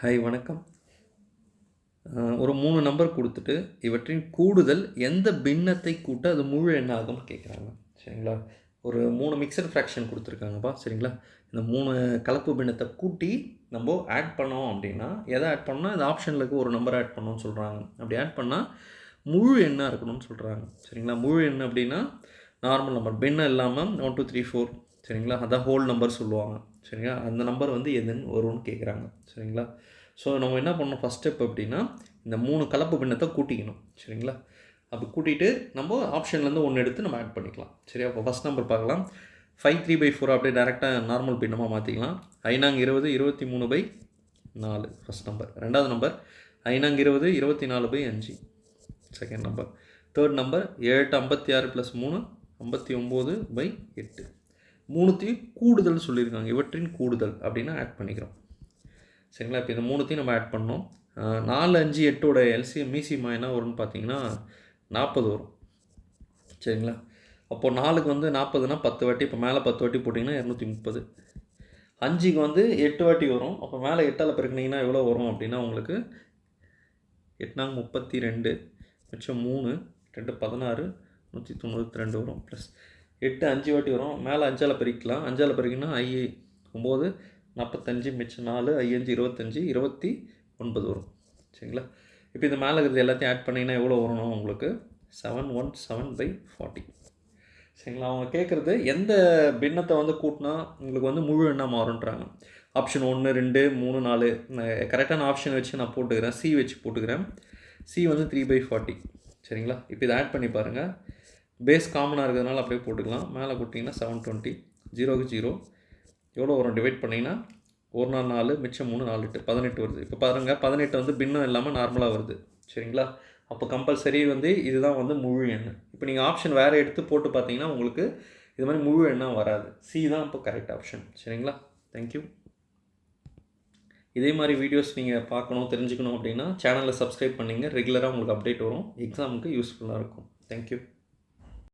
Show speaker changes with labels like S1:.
S1: Hi வணக்கம். ஒரு 3 number குடுத்துட்டு, இவற்றின் கூடுதல் எந்த பின்னத்தை கூட்ட அது முழு எண்ணாகும்னு கேட்குறாங்க. சரிங்களா? ஒரு 3 மிக்ஸ்டு ஃப்ராக்ஷன் குடுத்துருக்காங்கப்பா. சரிங்களா? இந்த 3 கலப்பு பின்னத்த கூட்டி நம்ப ஆட் பண்ணோம் அப்டின்னா, எத ஆட் பண்ணா இந்த ஆப்ஷன்ல இருக்க ஒரு நம்பர் ஆட் பண்ணணும்னு சொல்றாங்க. அப்படி ஆட் பண்ணா முழு எண்ணா இருக்கணும்னு சொல்றாங்க. சரிங்களா? முழு எண் அப்டின்னா, நார்மல் நம்பர். பின்னம் இல்லாம 1, 2, 3, 4 சரிங்களா? அதான் ஹோல் நம்பர் சொல்லுவாங்க. சரிங்களா? அந்த நம்பர் வந்து எதுன்னு வரும்னு கேட்குறாங்க. சரிங்களா? ஸோ நம்ம என்ன பண்ணணும் ஃபஸ்ட் ஸ்டெப் அப்படின்னா, இந்த 3 கலப்பு பின்னத்தை கூட்டிக்கணும். சரிங்களா? அப்போ கூட்டிட்டு நம்ம ஆப்ஷன்லேருந்து ஒன்று எடுத்து நம்ம ஆட் பண்ணிக்கலாம். சரியா? அப்போ ஃபஸ்ட் நம்பர் பார்க்கலாம். 5 3/4 அப்படியே டேரெக்டாக நார்மல் பின்னமாக மாற்றிக்கலாம். 5 20 23/4 ஃபஸ்ட் நம்பர். ரெண்டாவது number 5 20 24/5 second number. Third number 7 56 + 3 59/8 மூணுத்தையும் கூடுதல் சொல்லியிருக்காங்க. இவற்றின் கூடுதல் அப்படின்னா ஆட் பண்ணிக்கிறோம். சரிங்களா? இப்போ இந்த மூணுத்தையும் நம்ம ஆட் பண்ணோம். 4 5 8ஓட எல்சிஎம் மீசிமா என்ன வரும்னு பார்த்தீங்கன்னா 40 வரும். சரிங்களா? அப்போது 4க்கு வந்து 40னா 10 வாட்டி, இப்போ மேலே 10 வாட்டி போட்டிங்கன்னா 230. 5க்கு வந்து 8 வாட்டி வரும். அப்போ மேலே 8ஆல் பெருக்குனீங்கன்னா எவ்வளோ வரும் அப்படின்னா உங்களுக்கு 8 32 மிச்சம் 3 2 16 192 வரும். ப்ளஸ் 8 5 வாட்டி வரும். மேலே 5ஆல் பெருக்கலாம். 5ஆல் பெருக்கினா 9 45 மிச்சம் 4 5 25 29 வரும். சரிங்களா? இப்போ இந்த மேலே இருக்கிறது எல்லாத்தையும் ஆட் பண்ணிங்கன்னா எவ்வளோ வரணும் உங்களுக்கு? 717/40. சரிங்களா? அவங்க கேட்குறது எந்த பின்னத்தை வந்து கூட்டினா உங்களுக்கு வந்து முழு எண்ணா மாறுன்றாங்க. ஆப்ஷன் 1 2 3 4 கரெக்டான ஆப்ஷன் வச்சு நான் போட்டுக்கிறேன். சி வச்சு போட்டுக்கிறேன். சி வந்து 3/40. சரிங்களா? இப்போ இதை ஆட் பண்ணி பாருங்கள். பேஸ் காமனாக இருக்கிறதுனால அப்படியே போட்டுக்கலாம். மேலே போட்டிங்கன்னா 720 0க்கு 0 எவ்வளோ வரும் டிவைட் பண்ணிங்கன்னா 1 4 4 மிச்சம் 3 4 8 18 வருது. இப்போ பாருங்கள் 18 வந்து பின்னம் இல்லாமல் நார்மலாக வருது. சரிங்களா? அப்போ கம்பல்சரி வந்து இதுதான் வந்து முழு எண். இப்போ நீங்கள் ஆப்ஷன் வேறு எடுத்து போட்டு பார்த்தீங்கன்னா உங்களுக்கு இது மாதிரி முழு எண்ணாக வராது. சி தான் இப்போ கரெக்ட் ஆப்ஷன். சரிங்களா? தேங்க்யூ. இதே மாதிரி வீடியோஸ் நீங்கள் பார்க்கணும் தெரிஞ்சுக்கணும் அப்படின்னா சேனலை சப்ஸ்கிரைப் பண்ணிங்க. ரெகுலராக உங்களுக்கு அப்டேட் வரும். எக்ஸாமுக்கு யூஸ்ஃபுல்லாக இருக்கும். தேங்க்யூ.